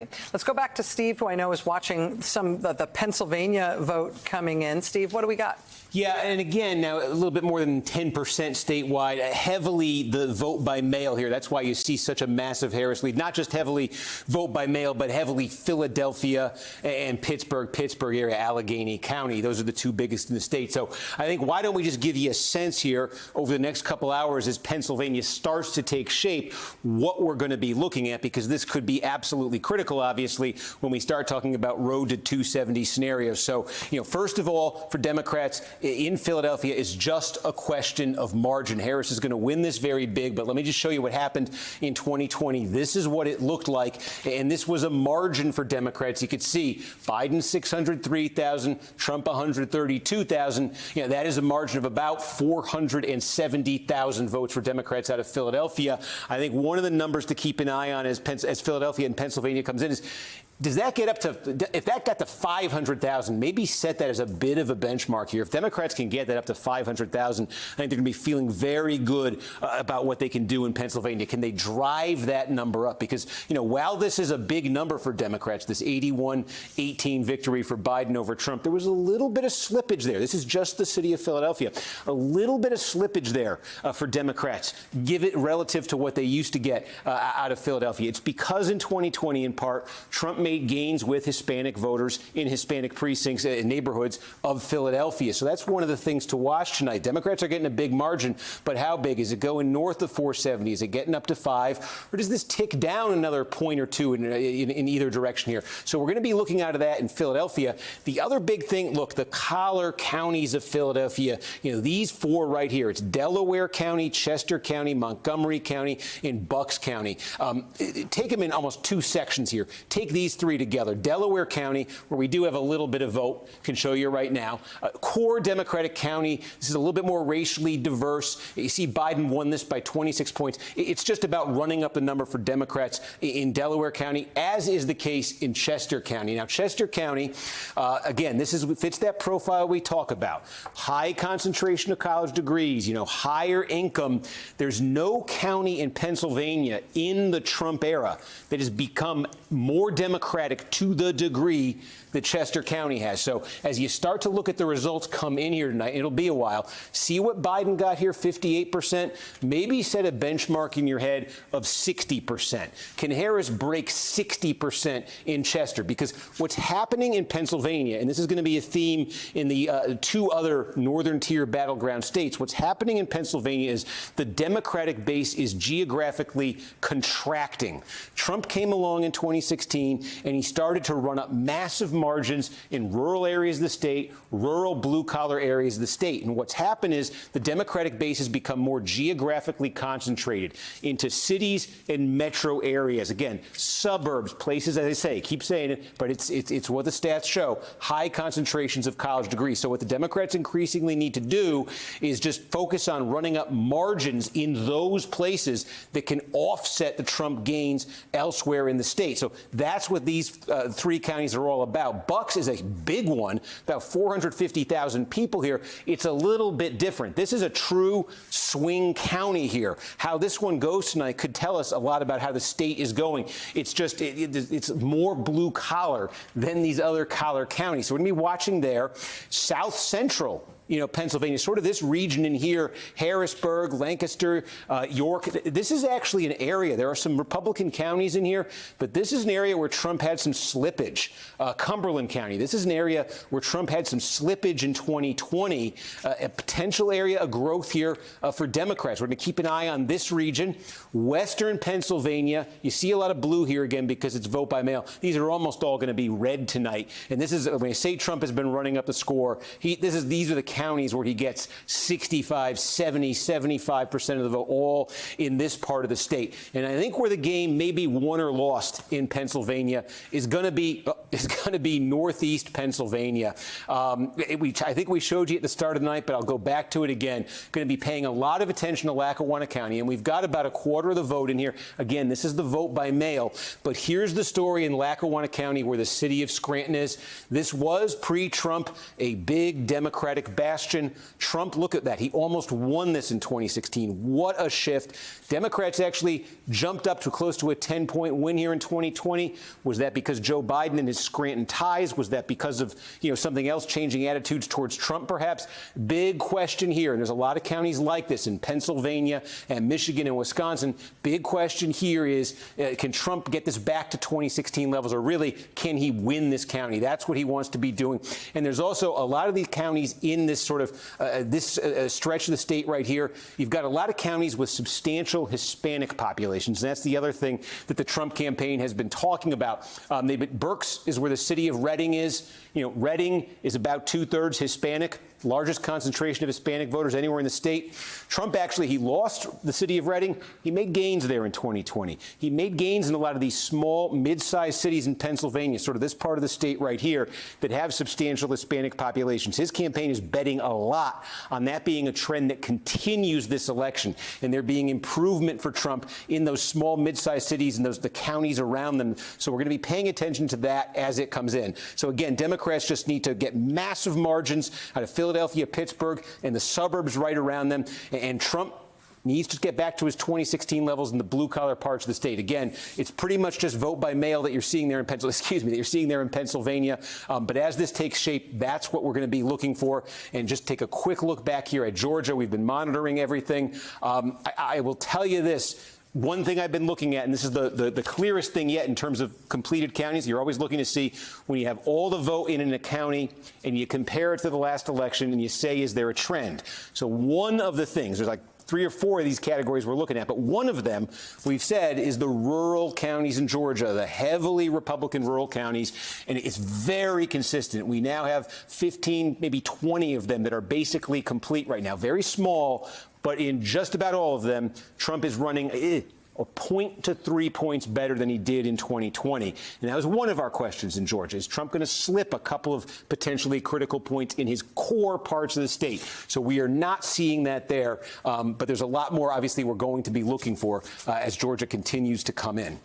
Let's go back to Steve, who I know is watching some of the Pennsylvania vote coming in. Steve, what do we got? Yeah, and again, now a little bit more than 10% statewide, heavily the vote by mail here. That's why you see such a massive Harris lead. Not just heavily vote by mail, but heavily Philadelphia and Pittsburgh area, Allegheny County. Those are the two biggest in the state. So I think why don't we just give you a sense here over the next couple hours as Pennsylvania starts to take shape, what we're going to be looking at, because this could be absolutely critical, obviously, when we start talking about road to 270 scenarios. So, first of all, for Democrats in Philadelphia is just a question of margin. Harris is going to win this very big, but let me just show you what happened in 2020. This is what it looked like, and this was a margin for Democrats. You could see Biden 603,000, Trump 132,000. That is a margin of about 470,000 votes for Democrats out of Philadelphia. I think one of the numbers to keep an eye on as Philadelphia and Pennsylvania comes in is, does that get up to, if that got to 500,000, maybe set that as a bit of a benchmark here. If Democrats can get that up to 500,000, I think they're going to be feeling very good about what they can do in Pennsylvania. Can they drive that number up? Because, while this is a big number for Democrats, this 81-18 victory for Biden over Trump, there was a little bit of slippage there. This is just the city of Philadelphia. A little bit of slippage there for Democrats. Give it relative to what they used to get out of Philadelphia. It's because in 2020, in part, Trump made gains with Hispanic voters in Hispanic precincts and neighborhoods of Philadelphia. So that's one of the things to watch tonight. Democrats are getting a big margin, but how big? Is it going north of 470? Is it getting up to 5? Or does this tick down another point or two in either direction here? So we're going to be looking out of that in Philadelphia. The other big thing, look, the collar counties of Philadelphia, these four right here. It's Delaware County, Chester County, Montgomery County, and Bucks County. Take them in almost two sections here. Take these three together. Delaware County, where we do have a little bit of vote, can show you right now. Core Democratic county. This is a little bit more racially diverse. You see Biden won this by 26 points. It's just about running up the number for Democrats in Delaware County, as is the case in Chester County. Now, Chester County, again, this fits that profile we talk about. High concentration of college degrees, higher income. There's no county in Pennsylvania in the Trump era that has become more Democratic to the degree that Chester County has. So as you start to look at the results come in here tonight, it'll be a while, see what Biden got here, 58%, maybe set a benchmark in your head of 60%. Can Harris break 60% in Chester? Because what's happening in Pennsylvania, and this is going to be a theme in the two other northern tier battleground states, what's happening in Pennsylvania is the Democratic base is geographically contracting. Trump came along in 2016, and he started to run up massive margins in rural areas of the state, rural blue-collar areas of the state. And what's happened is the Democratic base has become more geographically concentrated into cities and metro areas. Again, suburbs, places, as I say, keep saying it, but it's what the stats show, high concentrations of college degrees. So what the Democrats increasingly need to do is just focus on running up margins in those places that can offset the Trump gains elsewhere in the state. So that's what these three counties are all about. Bucks is a big one, about 450,000 people here. It's a little bit different. This is a true swing county here. How this one goes tonight could tell us a lot about how the state is going. It's just, it's more blue collar than these other collar counties. So we're going to be watching there. South Central, Pennsylvania, sort of this region in here, Harrisburg, Lancaster, York. This is actually an area. There are some Republican counties in here, but this is an area where Trump had some slippage. Cumberland County, this is an area where Trump had some slippage in 2020, a potential area of growth here for Democrats. We're going to keep an eye on this region. Western Pennsylvania, you see a lot of blue here again because it's vote by mail. These are almost all going to be red tonight. And this is, when I say Trump has been running up the score, these are the counties where he gets 65, 70, 75% of the vote, all in this part of the state. And I think where the game may be won or lost in Pennsylvania is going to be northeast Pennsylvania. I think we showed you at the start of the night, but I'll go back to it again. Going to be paying a lot of attention to Lackawanna County, and we've got about a quarter of the vote in here. Again, this is the vote by mail, but here's the story in Lackawanna County where the city of Scranton is. This was pre-Trump a big Democratic bastion. Trump, look at that. He almost won this in 2016. What a shift. Democrats actually jumped up to close to a 10-point win here in 2020. Was that because Joe Biden and his Scranton ties? Was that because of, something else, changing attitudes towards Trump, perhaps? Big question here. And there's a lot of counties like this in Pennsylvania and Michigan and Wisconsin. Big question here is, can Trump get this back to 2016 levels, or really, can he win this county? That's what he wants to be doing. And there's also a lot of these counties in this sort of this stretch of the state right here. You've got a lot of counties with substantial Hispanic populations. And that's the other thing that the Trump campaign has been talking about. Berks is where the city of Reading is. Reading is about 2/3 Hispanic, largest concentration of Hispanic voters anywhere in the state. Trump actually, he lost the city of Reading. He made gains there in 2020. He made gains in a lot of these small, mid-sized cities in Pennsylvania, sort of this part of the state right here, that have substantial Hispanic populations. His campaign is betting a lot on that being a trend that continues this election, and there being improvement for Trump in those small, mid-sized cities and the counties around them. So we're going to be paying attention to that as it comes in. So again, Democrats just need to get massive margins out of Philadelphia, Pittsburgh, and the suburbs right around them. And Trump needs to get back to his 2016 levels in the blue-collar parts of the state. Again, it's pretty much just vote by mail that you're seeing there in Pennsylvania. But as this takes shape, that's what we're going to be looking for. And just take a quick look back here at Georgia. We've been monitoring everything. I will tell you this. One thing I've been looking at, and this is the clearest thing yet in terms of completed counties, you're always looking to see when you have all the vote in a county and you compare it to the last election and you say, is there a trend? So one of the things, there's like 3 or 4 of these categories we're looking at, but one of them we've said is the rural counties in Georgia, the heavily Republican rural counties, and it's very consistent. We now have 15, maybe 20 of them that are basically complete right now. Very small, but in just about all of them, Trump is running a point to 3 points better than he did in 2020. And that was one of our questions in Georgia. Is Trump going to slip a couple of potentially critical points in his core parts of the state? So we are not seeing that there. But there's a lot more, obviously, we're going to be looking for as Georgia continues to come in.